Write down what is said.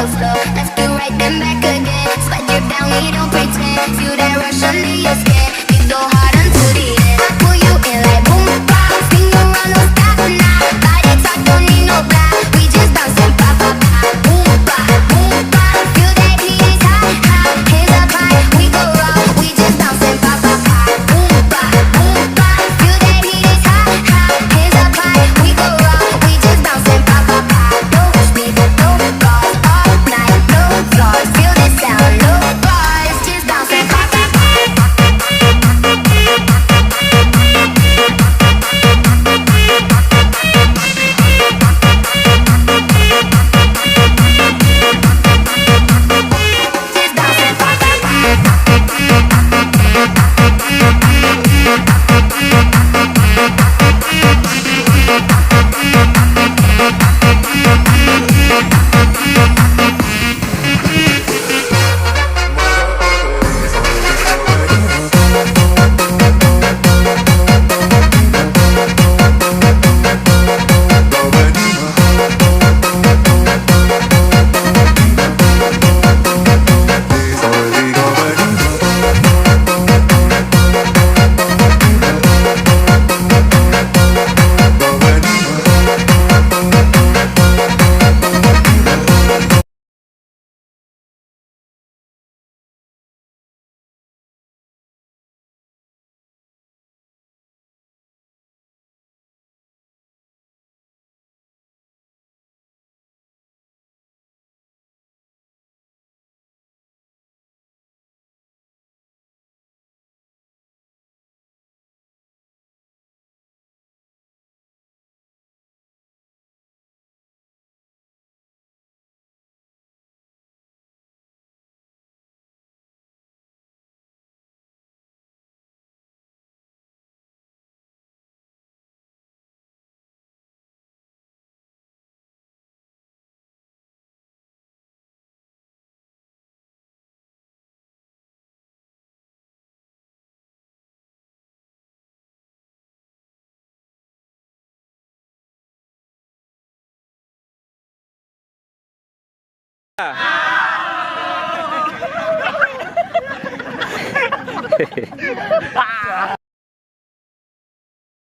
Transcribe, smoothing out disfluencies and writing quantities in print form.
real slow. Let's do right then back again. Slide you down, we don't pretend. Feel that rush under your skin. We go hard until the end. I pull you in like boom, bop. Swing around, don't stop now. Body talk, don't need no blah. We just bouncing, pop, pop, pop. Boom, bop, boom, bop. Feel that heat is hot, hot. Hands up high, we go raw. We just bouncing, pop, pop, pop. Boom, bop, boom, bop. Feel that heat is hot, hot. Hands up high, we go raw. We just bouncing, pop, pop, pop. No speed, no bars, all night, no flaws. Feel this sound, no bars. Just bouncing, pop, pop, pop. Just bouncing, pop, pop, pop.